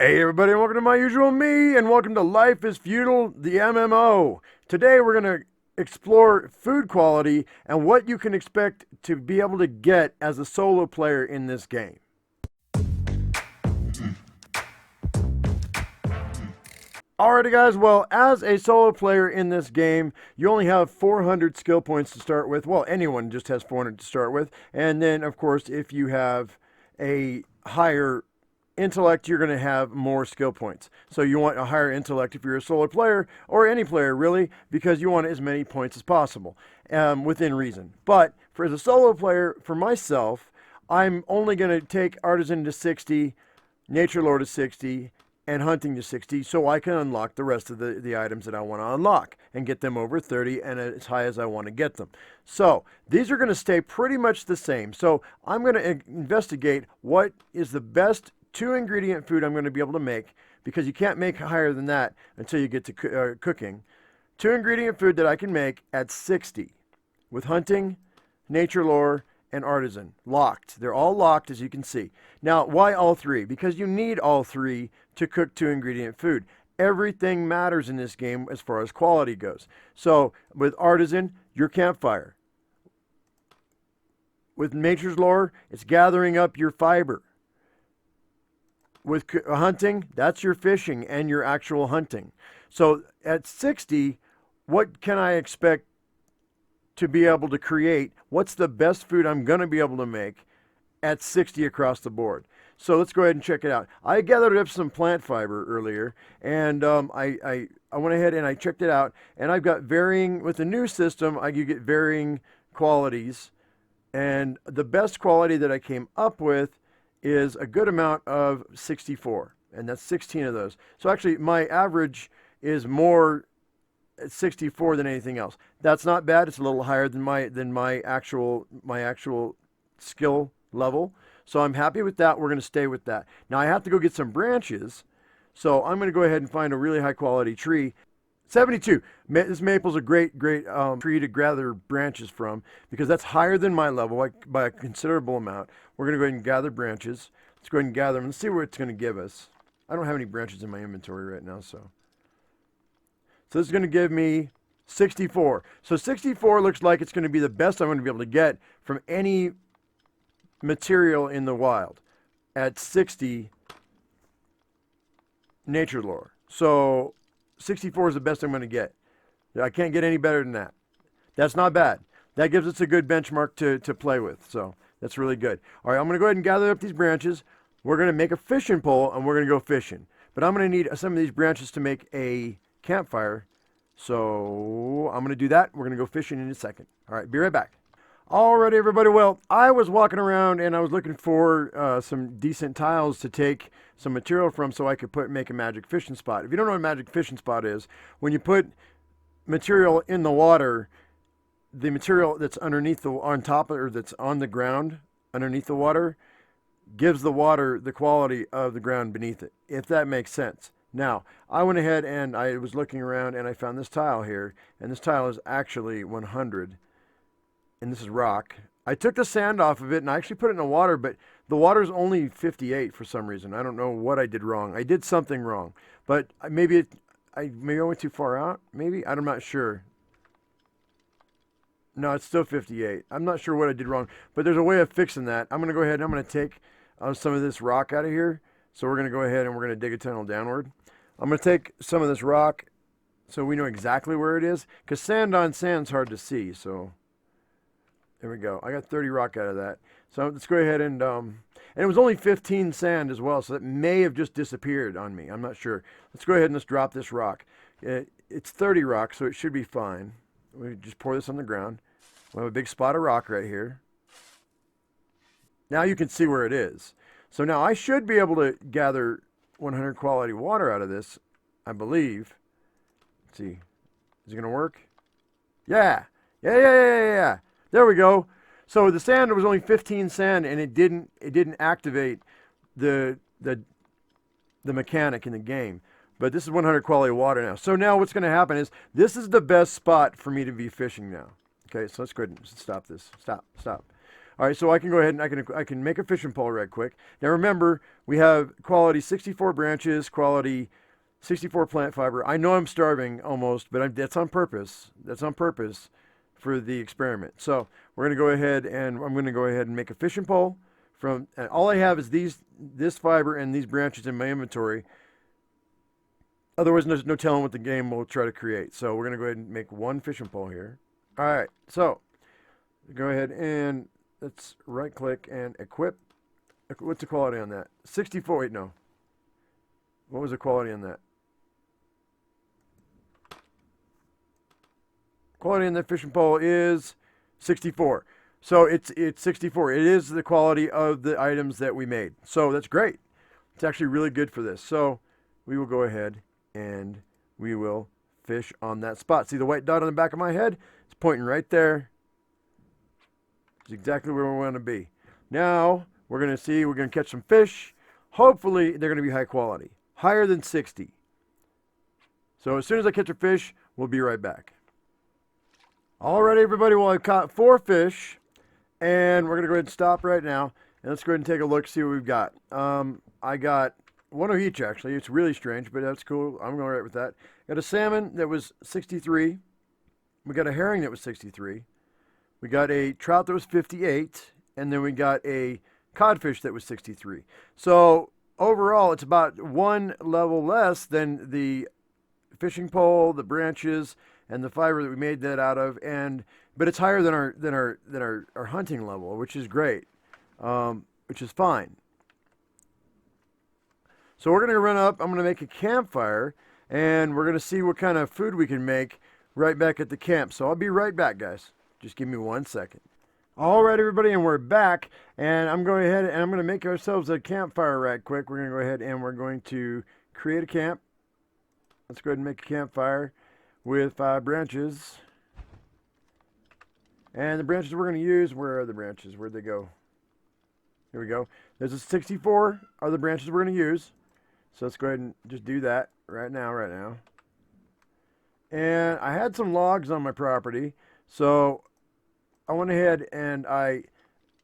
Hey everybody, welcome to my usual me, and welcome to Life is Feudal, the MMO. Today we're going to explore food quality and what you can expect to be able to get as a solo player in this game. Alrighty guys, well, as a solo player in this game, you only have 400 skill points to start with. Well, anyone just has 400 to start with. And then, of course, if you have a higher intellect, you're going to have more skill points. So you want a higher intellect if you're a solo player, or any player really, because you want as many points as possible, within reason. But for as a solo player, for myself, I'm only going to take Artisan to 60, Nature Lore to 60, and Hunting to 60, so I can unlock the rest of the items that I want to unlock and get them over 30 and as high as I want to get them. So these are going to stay pretty much the same. So I'm going to investigate what is the best 2-ingredient food I'm going to be able to make, because you can't make higher than that until you get to cooking. 2-ingredient food that I can make at 60 with Hunting, Nature Lore, and Artisan. Locked. They're all locked, as you can see. Now, why all three? Because you need all three to cook 2-ingredient food. Everything matters in this game as far as quality goes. So, with Artisan, your campfire. With Nature's Lore, it's gathering up your fiber. With Hunting, that's your fishing and your actual hunting. So, at 60, what can I expect to be able to create? What's the best food I'm going to be able to make at 60 across the board? So let's go ahead and check it out. I gathered up some plant fiber earlier, and I went ahead and I checked it out, and I've got varying, with the new system, you get varying qualities, and the best quality that I came up with is a good amount of 64, and that's 16 of those. So actually my average is more at 64 than anything else. That's not bad. It's a little higher than my actual skill level. So I'm happy with that. We're going to stay with that. Now I have to go get some branches. So I'm going to go ahead and find a really high quality tree. 72. This maple's a great tree to gather branches from, because that's higher than my level by a considerable amount. We're going to go ahead and gather branches. Let's go ahead and gather them and see what it's going to give us. I don't have any branches in my inventory right now, so this is going to give me 64. So 64 looks like it's going to be the best I'm going to be able to get from any material in the wild at 60 Nature Lore. So 64 is the best I'm going to get. I can't get any better than that. That's not bad. That gives us a good benchmark to play with. So that's really good. All right, I'm going to go ahead and gather up these branches. We're going to make a fishing pole, and we're going to go fishing. But I'm going to need some of these branches to make a campfire. So I'm going to do that. We're going to go fishing in a second. All right, be right back. Alright everybody, well, I was walking around and I was looking for some decent tiles to take some material from so I could make a magic fishing spot. If you don't know what a magic fishing spot is, when you put material in the water, the material that's underneath on top or that's on the ground underneath the water gives the water the quality of the ground beneath it, if that makes sense. Now, I went ahead and I was looking around and I found this tile here, and this tile is actually 100. And this is rock. I took the sand off of it and I actually put it in the water, but the water's only 58 for some reason. I don't know what I did wrong. I did something wrong, but maybe I went too far out. Maybe I'm not sure. No, it's still 58. I'm not sure what I did wrong, but there's a way of fixing that. I'm gonna go ahead and I'm gonna take some of this rock out of here. So we're gonna go ahead and we're gonna dig a tunnel downward. I'm gonna take some of this rock so we know exactly where it is, because sand on sand's hard to see. So there we go. I got 30 rock out of that. So let's go ahead and it was only 15 sand as well, so that may have just disappeared on me. I'm not sure. Let's go ahead and let's drop this rock. It's 30 rock, so it should be fine. We just pour this on the ground. We have a big spot of rock right here. Now you can see where it is. So now I should be able to gather 100 quality water out of this, I believe. Let's see. Is it going to work? Yeah. Yeah. There we go. So the sand was only 15 sand, and it didn't activate the mechanic in the game. But this is 100 quality water now. So now what's going to happen is this is the best spot for me to be fishing now. Okay, so let's go ahead and stop this. Stop. All right, so I can go ahead and I can make a fishing pole right quick. Now remember, we have quality 64 branches, quality 64 plant fiber. I know I'm starving almost, but that's on purpose. That's on purpose for the experiment. So we're going to go ahead and I'm going to go ahead and make a fishing pole from, and all I have is this fiber and these branches in my inventory. Otherwise, there's no telling what the game will try to create. So we're going to go ahead and make one fishing pole here. All right, so go ahead and let's right click and equip. What's the quality on that? 64, wait, no. What was the quality on that? Quality on that fishing pole is 64. So it's 64. It is the quality of the items that we made. So that's great. It's actually really good for this. So we will go ahead and we will fish on that spot. See the white dot on the back of my head? It's pointing right there. It's exactly where we want to be. Now we're going to catch some fish. Hopefully they're going to be high quality, higher than 60. So as soon as I catch a fish, we'll be right back. All right, everybody. Well, I've caught 4 fish, and we're going to go ahead and stop right now. And let's go ahead and take a look, see what we've got. I got one of each, actually. It's really strange, but that's cool. I'm all right with that. Got a salmon that was 63. We got a herring that was 63. We got a trout that was 58. And then we got a codfish that was 63. So overall, it's about one level less than the fishing pole, the branches, and the fiber that we made that out of, but it's higher than our hunting level, which is great, which is fine. So we're gonna run up. I'm gonna make a campfire, and we're gonna see what kind of food we can make right back at the camp. So I'll be right back, guys. Just give me 1 second. All right, everybody, and we're back. And I'm going ahead and I'm gonna make ourselves a campfire right quick. We're gonna go ahead and we're going to create a camp. Let's go ahead and make a campfire with 5 branches. And the branches we're going to use, where are the branches? Where'd they go? Here we go. There's a 64 are the branches we're going to use. So let's go ahead and just do that right now. And I had some logs on my property. So I went ahead and I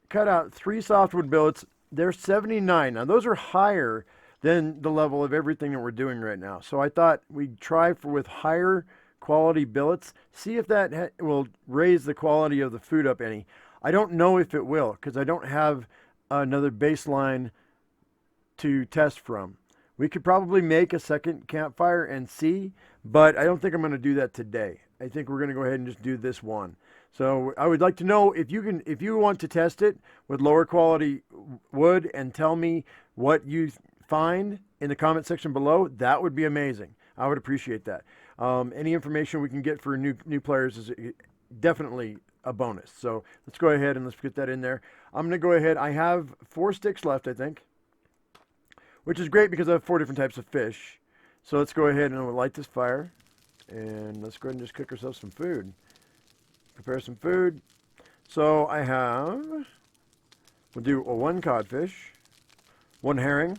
cut out 3 softwood billets. They're 79. Now those are higher than the level of everything that we're doing right now. So I thought we'd try with higher quality billets, see if that will raise the quality of the food up any. I don't know if it will, because I don't have another baseline to test from. We could probably make a second campfire and see, but I don't think I'm going to do that today. I think we're going to go ahead and just do this one. So I would like to know if you want to test it with lower quality wood and tell me what you find in the comment section below. That would be amazing. I would appreciate that. Any information we can get for new players is definitely a bonus. So let's go ahead and let's get that in there. I'm going to go ahead. I have 4 sticks left, I think, which is great because I have 4 different types of fish. So let's go ahead and we'll light this fire. And let's go ahead and just cook ourselves some food. Prepare some food. So we'll do 1 codfish, 1 herring,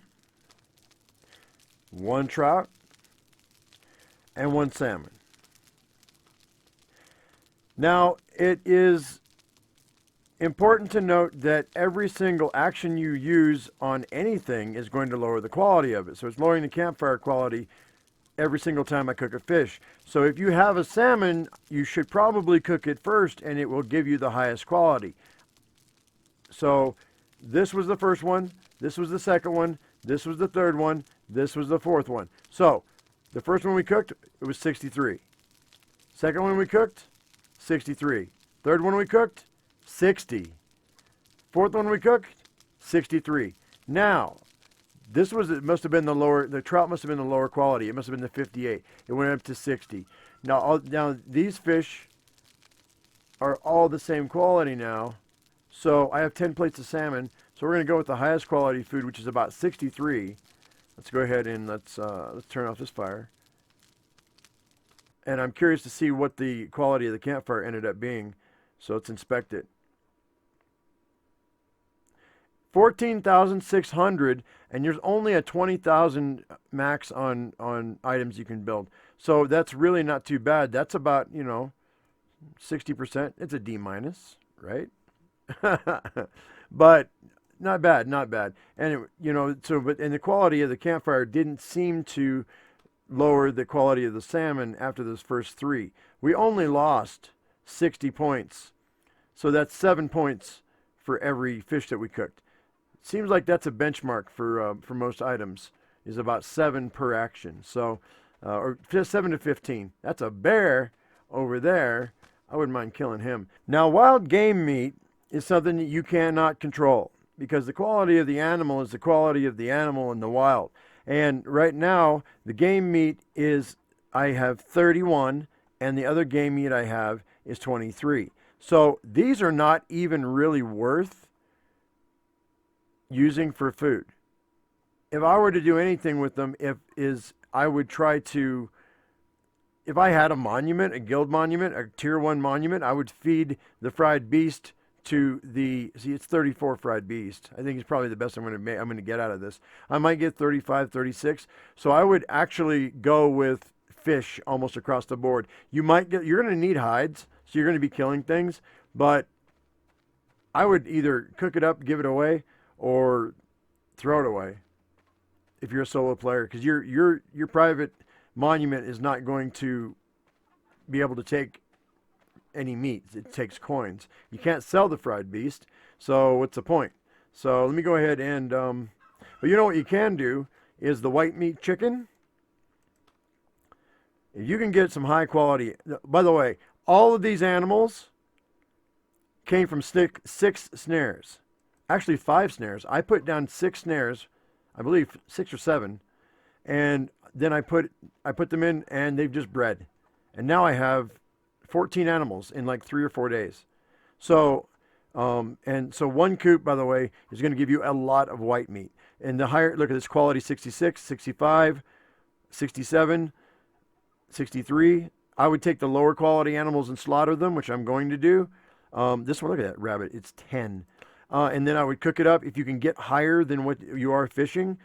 1 trout, and 1 salmon. Now, it is important to note that every single action you use on anything is going to lower the quality of it. So it's lowering the campfire quality every single time I cook a fish. So if you have a salmon, you should probably cook it first and it will give you the highest quality. So this was the first one, this was the second one, this was the third one, this was the 4th one. So the first one we cooked, it was 63. Second one we cooked, 63. Third one we cooked, 60. 4th one we cooked, 63. Now, it must have been the trout must have been the lower quality. It must have been the 58. It went up to 60. Now these fish are all the same quality now. So I have 10 plates of salmon. So we're going to go with the highest quality food, which is about 63. Let's go ahead and let's turn off this fire. And I'm curious to see what the quality of the campfire ended up being. So let's inspect it. 14,600, and there's only a 20,000 max on items you can build. So that's really not too bad. That's about, 60%. It's a D minus, right? But not bad, not bad. And and the quality of the Campfire didn't seem to lower the quality of the salmon after those first three. We only lost 60 points. So that's 7 points for every fish that we cooked. Seems like that's a benchmark for most items, is about 7 per action. So, or 7 to 15. That's a bear over there. I wouldn't mind killing him. Now, wild game meat is something that you cannot control because the quality of the animal is the quality of the animal in the wild. And right now, the game meat is, I have 31, and the other game meat I have is 23. So these are not even really worth using for food. If I were to do anything with them, I would try to, if I had a monument, a guild monument, a tier 1 monument, I would feed the fried beast to it's 34 fried beast. I think it's probably the best I'm going to get out of this. I might get 35, 36. So I would actually go with fish almost across the board. You're going to need hides, so you're going to be killing things, but I would either cook it up, give it away, or throw it away if you're a solo player, because your private monument is not going to be able to take any meat. It takes coins. You can't sell the fried beast, so what's the point? So let me go ahead and but you know what you can do is the white meat chicken. If you can get some high quality, by the way, all of these animals came from 6 snares. Actually 5 snares. I put down 6 snares, I believe 6 or 7, and then I put them in and they've just bred. And now I have 14 animals in like 3 or 4 days. So and so one coop, by the way, is going to give you a lot of white meat. And the higher, look at this quality, 66, 65, 67, 63. I would take the lower quality animals and slaughter them, which I'm going to do. This one, look at that rabbit, it's 10. And then I would cook it up. If you can get higher than what you are fishing,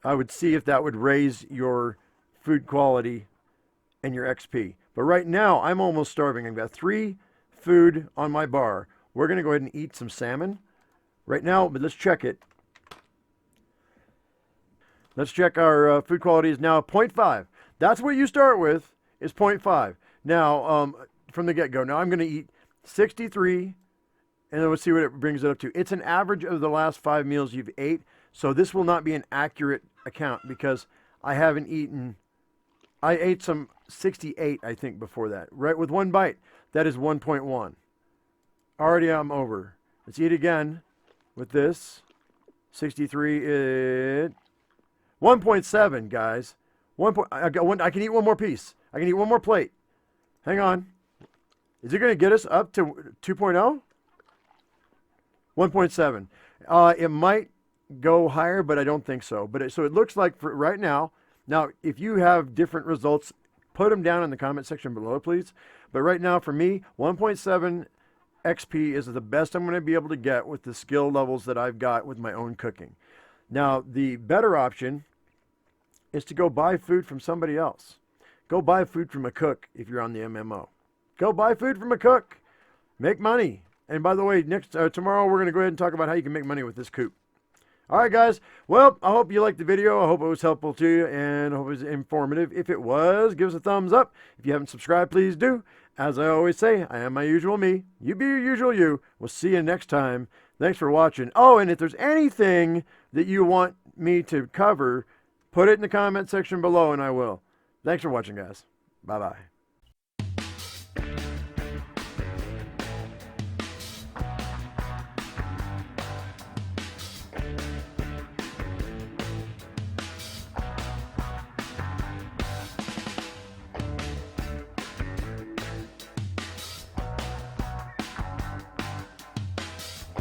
I would see if that would raise your food quality and your XP. But right now, I'm almost starving. I've got 3 food on my bar. We're going to go ahead and eat some salmon right now, but let's check it. Let's check our food quality is now 0.5. That's what you start with, is 0.5. Now, from the get-go. Now I'm going to eat 63, and then we'll see what it brings it up to. It's an average of the last 5 meals you've ate, so this will not be an accurate account because I haven't eaten. I ate some 68, I think, before that. Right, with 1 bite. That is 1.1. Already I'm over. Let's eat again with this. 63 is 1.7, guys. I can eat 1 more piece. I can eat 1 more plate. Hang on. Is it going to get us up to 2.0? 1.7. It might go higher, but I don't think so. So it looks like for right now. Now, if you have different results, put them down in the comment section below, please. But right now, for me, 1.7 XP is the best I'm going to be able to get with the skill levels that I've got with my own cooking. Now, the better option is to go buy food from somebody else. Go buy food from a cook if you're on the MMO. Go buy food from a cook. Make money. And by the way, tomorrow we're going to go ahead and talk about how you can make money with this coop. All right, guys. Well, I hope you liked the video. I hope it was helpful to you, and I hope it was informative. If it was, give us a thumbs up. If you haven't subscribed, please do. As I always say, I am my usual me. You be your usual you. We'll see you next time. Thanks for watching. Oh, and if there's anything that you want me to cover, put it in the comment section below, and I will. Thanks for watching, guys. Bye-bye.